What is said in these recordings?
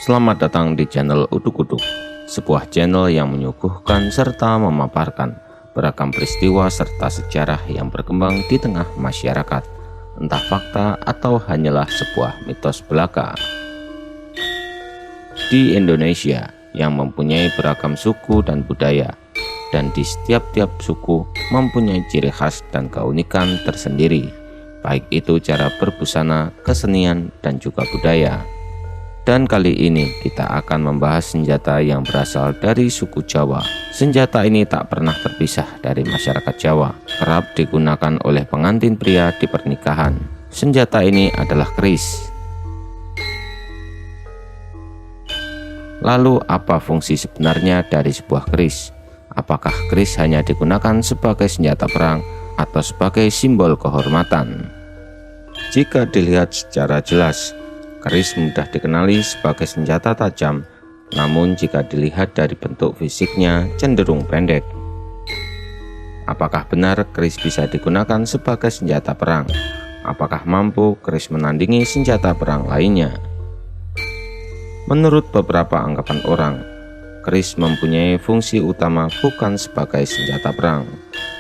Selamat datang di channel Uduk-Uduk, sebuah channel yang menyuguhkan serta memaparkan beragam peristiwa serta sejarah yang berkembang di tengah masyarakat, entah fakta atau hanyalah sebuah mitos belaka. Di Indonesia yang mempunyai beragam suku dan budaya, dan di setiap-tiap suku mempunyai ciri khas dan keunikan tersendiri, baik itu cara berbusana, kesenian, dan juga budaya. Dan kali ini kita akan membahas senjata yang berasal dari suku Jawa. Senjata ini tak pernah terpisah dari masyarakat Jawa, kerap digunakan oleh pengantin pria di pernikahan. Senjata ini adalah keris. Lalu apa fungsi sebenarnya dari sebuah keris? Apakah keris hanya digunakan sebagai senjata perang atau sebagai simbol kehormatan? Jika dilihat secara jelas, keris mudah dikenali sebagai senjata tajam, namun jika dilihat dari bentuk fisiknya cenderung pendek. Apakah benar keris bisa digunakan sebagai senjata perang? Apakah mampu keris menandingi senjata perang lainnya? Menurut beberapa anggapan orang, keris mempunyai fungsi utama bukan sebagai senjata perang,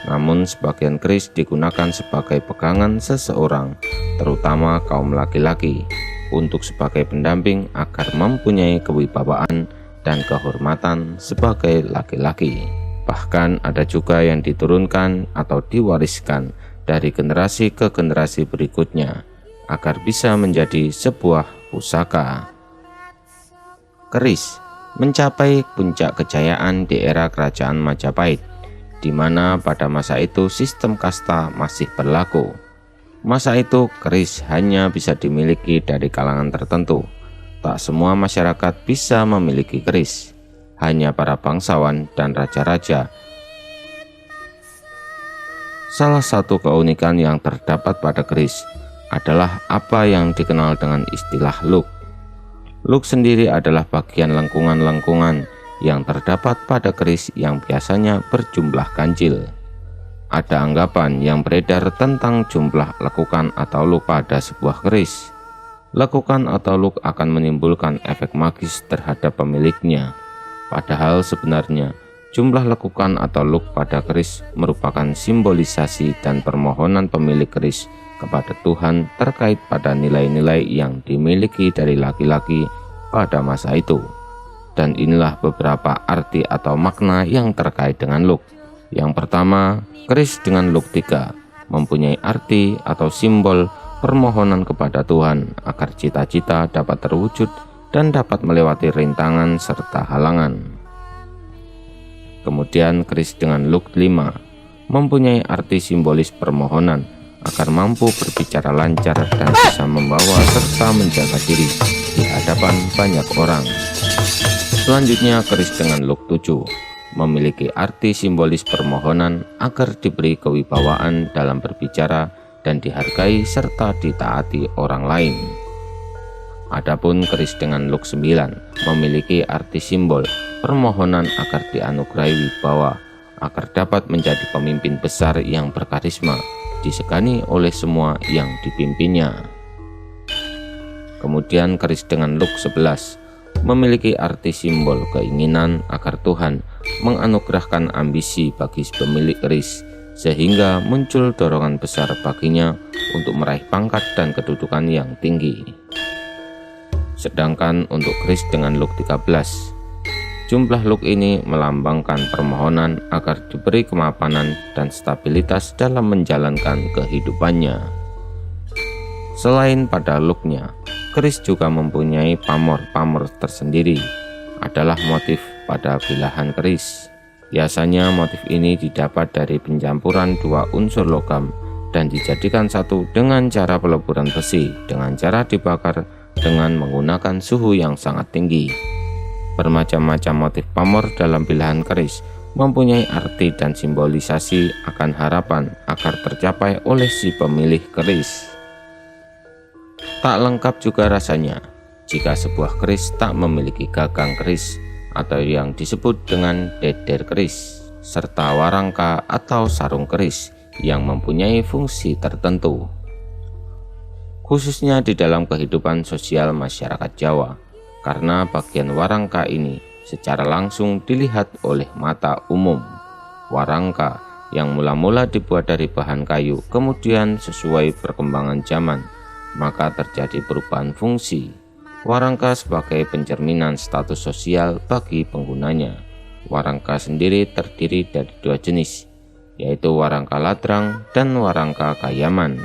namun sebagian keris digunakan sebagai pegangan seseorang, terutama kaum laki-laki, untuk sebagai pendamping agar mempunyai kewibawaan dan kehormatan sebagai laki-laki. Bahkan ada juga yang diturunkan atau diwariskan dari generasi ke generasi berikutnya agar bisa menjadi sebuah pusaka. Keris mencapai puncak kejayaan di era kerajaan Majapahit, di mana pada masa itu sistem kasta masih berlaku. Masa itu keris hanya bisa dimiliki dari kalangan tertentu. Tak semua masyarakat bisa memiliki keris, hanya para bangsawan dan raja-raja. Salah satu keunikan yang terdapat pada keris adalah apa yang dikenal dengan istilah luk. Luk sendiri adalah bagian lengkungan-lengkungan yang terdapat pada keris yang biasanya berjumlah ganjil. Ada anggapan yang beredar tentang jumlah lekukan atau luk pada sebuah keris. Lekukan atau luk akan menimbulkan efek magis terhadap pemiliknya. Padahal sebenarnya jumlah lekukan atau luk pada keris merupakan simbolisasi dan permohonan pemilik keris kepada Tuhan terkait pada nilai-nilai yang dimiliki dari laki-laki pada masa itu. Dan inilah beberapa arti atau makna yang terkait dengan luk. Yang pertama, keris dengan luk 3 mempunyai arti atau simbol permohonan kepada Tuhan agar cita-cita dapat terwujud dan dapat melewati rintangan serta halangan. Kemudian keris dengan luk 5 mempunyai arti simbolis permohonan agar mampu berbicara lancar dan bisa membawa serta menjaga diri di hadapan banyak orang. Selanjutnya keris dengan luk 7 memiliki arti simbolis permohonan agar diberi kewibawaan dalam berbicara dan dihargai serta ditaati orang lain. Adapun keris dengan luk 9 memiliki arti simbol permohonan agar dianugerahi wibawa, agar dapat menjadi pemimpin besar yang berkarisma, disegani oleh semua yang dipimpinnya. Kemudian keris dengan luk 11 memiliki arti simbol keinginan agar Tuhan menganugerahkan ambisi bagi pemilik keris, sehingga muncul dorongan besar baginya untuk meraih pangkat dan kedudukan yang tinggi. Sedangkan untuk keris dengan luk 13, jumlah luk ini melambangkan permohonan agar diberi kemapanan dan stabilitas dalam menjalankan kehidupannya. Selain pada luknya, keris juga mempunyai pamor-pamor tersendiri, adalah motif pada bilahan keris. Biasanya motif ini didapat dari pencampuran dua unsur logam dan dijadikan satu dengan cara peleburan besi dengan cara dibakar dengan menggunakan suhu yang sangat tinggi. Bermacam-macam motif pamor dalam bilahan keris mempunyai arti dan simbolisasi akan harapan agar tercapai oleh si pemilih keris. Tak lengkap juga rasanya jika sebuah keris tak memiliki gagang keris atau yang disebut dengan deder keris, serta warangka atau sarung keris yang mempunyai fungsi tertentu. Khususnya di dalam kehidupan sosial masyarakat Jawa, karena bagian warangka ini secara langsung dilihat oleh mata umum. Warangka yang mula-mula dibuat dari bahan kayu, kemudian sesuai perkembangan zaman, maka terjadi perubahan fungsi. Warangka sebagai pencerminan status sosial bagi penggunanya. Warangka sendiri terdiri dari dua jenis, yaitu warangka ladrang dan warangka kayaman.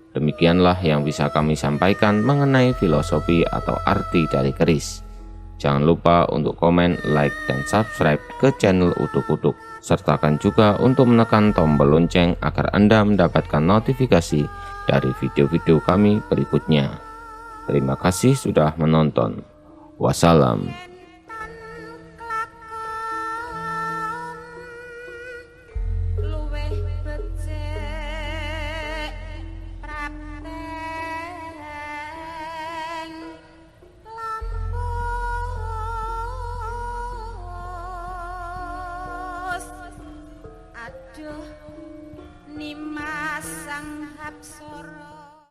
Demikianlah yang bisa kami sampaikan mengenai filosofi atau arti dari keris. Jangan lupa untuk komen, like, dan subscribe ke channel Uduk-Uduk. Sertakan juga untuk menekan tombol lonceng agar Anda mendapatkan notifikasi dari video-video kami berikutnya. Terima kasih sudah menonton. Wassalam. Aduh, Nimas sang Hapsara.